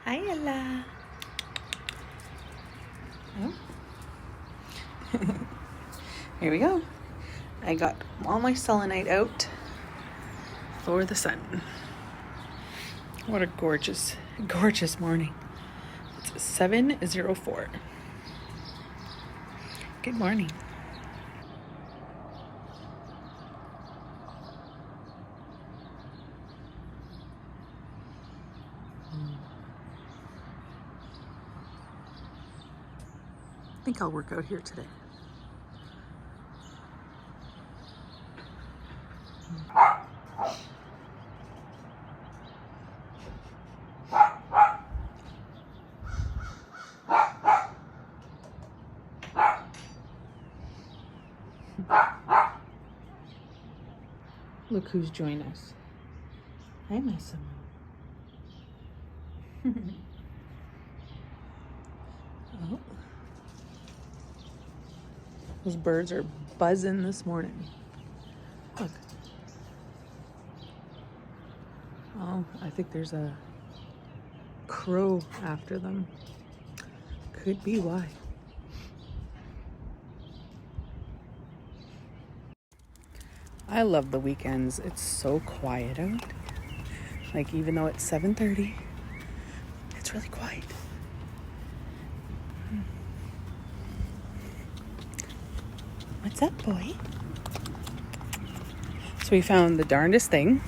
Hi, Ella. Oh. Here we go. I got all my selenite out for the sun. What a gorgeous, gorgeous morning. It's 7:04. Good morning. I think I'll work out here today. Look who's joined us. Hi, Massimo. Oh. Those birds are buzzing this morning. Look. Oh, I think there's a crow after them. Could be why. I love the weekends. It's so quiet out. Like, even though it's 7:30, it's really quiet. What's up, boy? So we found the darndest thing.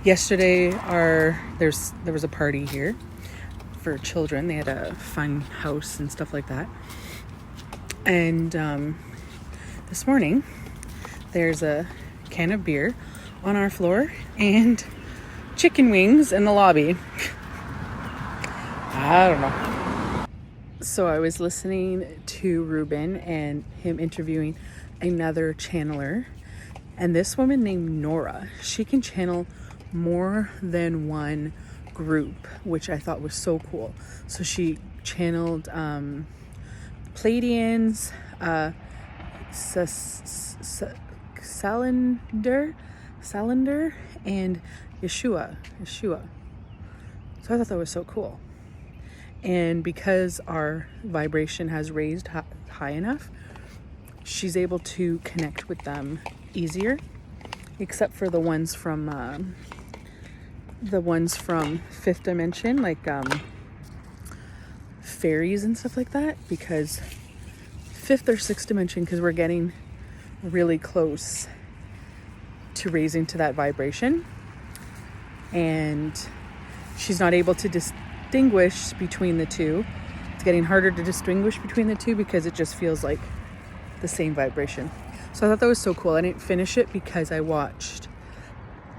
Yesterday, there was a party here for children. They had a fun house and stuff like that. And this morning, there's a can of beer on our floor and chicken wings in the lobby. I don't know. So I was listening to Ruben and him interviewing another channeler. And this woman named Nora, she can channel more than one group, which I thought was so cool. So she channeled Pleiadians, Salander, and Yeshua. So I thought that was so cool. And because our vibration has raised high enough, she's able to connect with them easier, except for the ones from fifth dimension, like fairies and stuff like that, because fifth or sixth dimension, because we're getting really close to raising to that vibration, and she's not able to distinguish between the two. It's getting harder to distinguish between the two because it just feels like the same vibration. So I thought that was so cool. I didn't finish it because I watched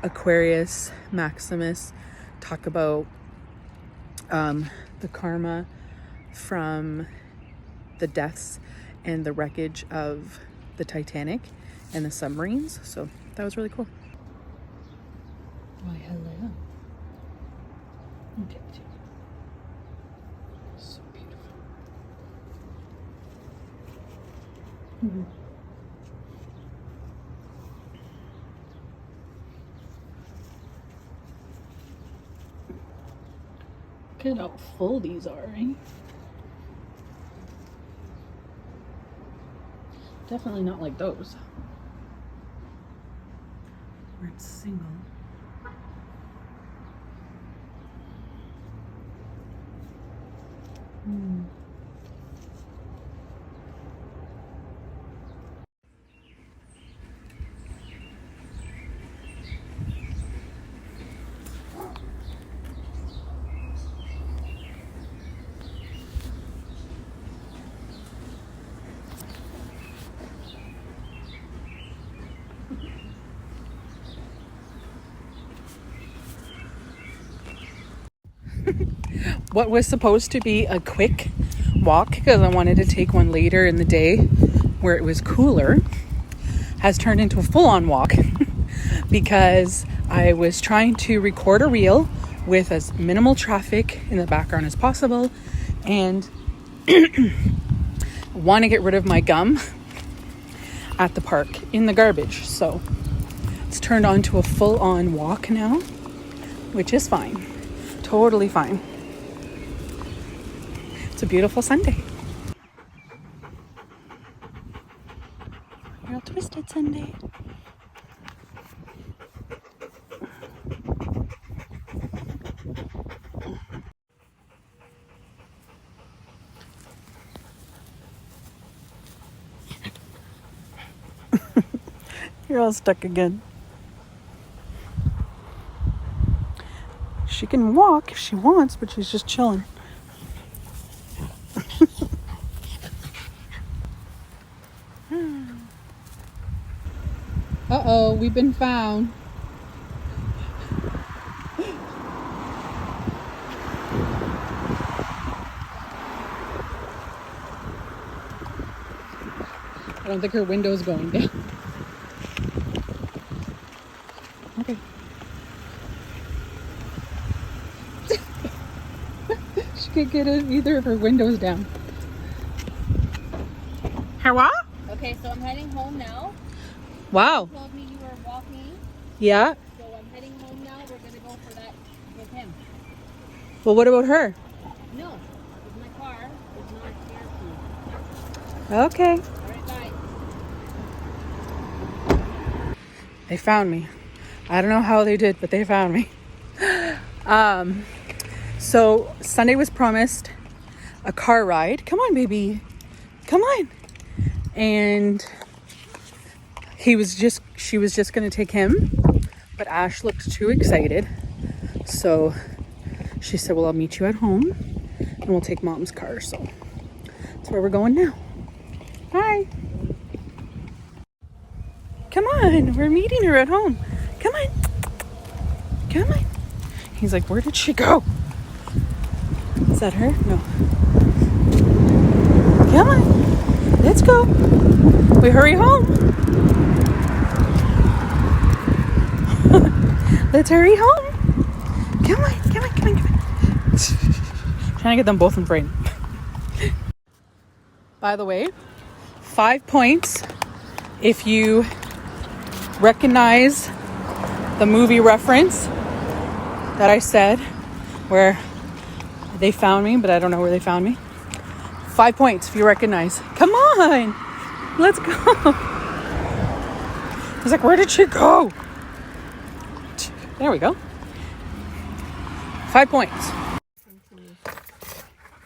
Aquarius Maximus talk about the karma from the deaths and the wreckage of the Titanic and the submarines. So that was really cool. Why, hello. Okay. So beautiful. Mm-hmm. Look at how full these are, eh? Definitely not like those. Where it's single. What was supposed to be a quick walk, because I wanted to take one later in the day where it was cooler, has turned into a full-on walk because I was trying to record a reel with as minimal traffic in the background as possible, and want to get rid of my gum at the park in the garbage. So it's turned on to a full-on walk now, which is fine. Totally fine. It's a beautiful Sunday. Real twisted Sunday. You're all stuck again. She can walk if she wants, but she's just chilling. Uh-oh, we've been found. I don't think her window's going down. Okay. She can't get either of her windows down. How? Okay, so I'm heading home now. Wow. You told me you were walking. Yeah. So I'm heading home now. We're going to go for that with him. Well, what about her? No, it's my car. It's not here. Okay. All right, bye. They found me. I don't know how they did, but they found me. So Sunday was promised a car ride. Come on, baby. Come on. And she was just going to take him, but Ash looked too excited. So she said, well, I'll meet you at home and we'll take mom's car. So that's where we're going now. Hi. Come on, we're meeting her at home. Come on. Come on. He's like, where did she go? Is that her? No. Come on. Let's go. We hurry home. Let's hurry home. Come on, come on, come on, come on. Trying to get them both in frame. By the way, 5 points if you recognize the movie reference that I said where they found me, but I don't know where they found me. 5 points if you recognize. Come on, let's go. I was like, where did she go? There we go. 5 points.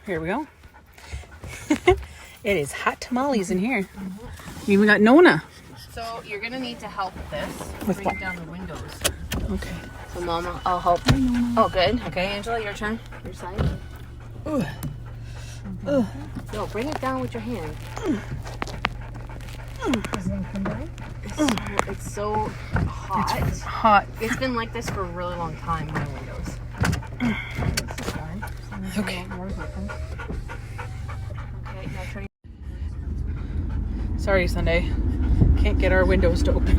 Here we go. It is hot tamales in here. We even got Nona. So you're going to need to help with this. With bring what? down the windows. Okay. So Mama, I'll help. Oh, good. Okay, Angela, your turn. Your side. Ugh. Ugh. No, bring it down with your hand. It's so hot. It's hot. It's been like this for a really long time, my windows. Okay. Okay, now try. Sorry, Sunday. Can't get our windows to open.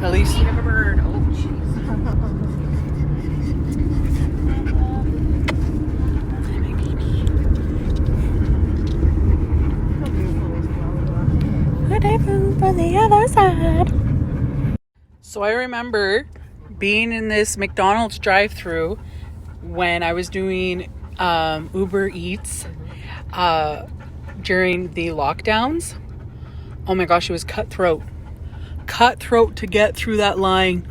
At least. Feet of a bird. Oh, jeez. For the other side. So I remember being in this McDonald's drive-thru when I was doing Uber Eats during the lockdowns. Oh my gosh, it was cutthroat to get through that line.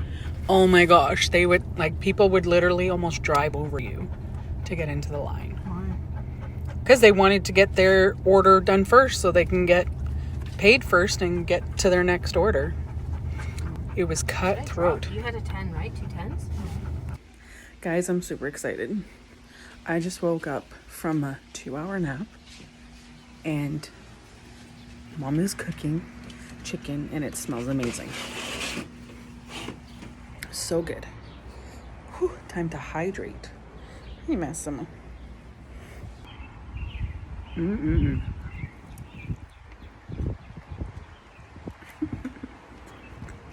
Oh my gosh, they would, like, people would literally almost drive over you to get into the line because they wanted to get their order done first so they can get paid first and get to their next order. It was cutthroat. You had a 10, right? 2 10s? Guys, I'm super excited. I just woke up from a 2-hour nap and Mom is cooking chicken and it smells amazing. So good. Whew, time to hydrate. Hey, Massimo.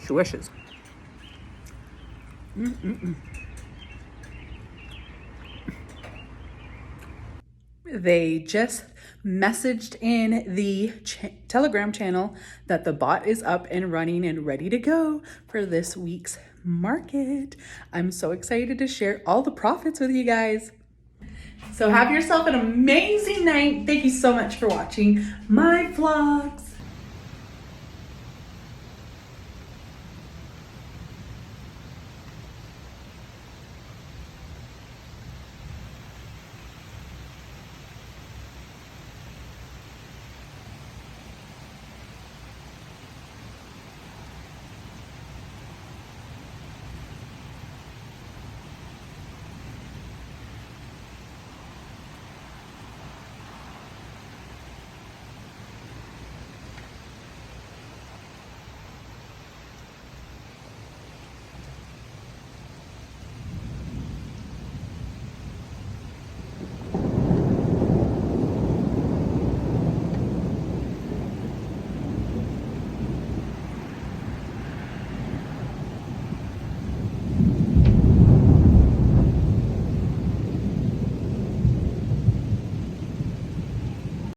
She wishes. They just messaged in the Telegram channel that the bot is up and running and ready to go for this week's market. I'm so excited to share all the profits with you guys. So have yourself an amazing night. Thank you so much for watching my vlogs.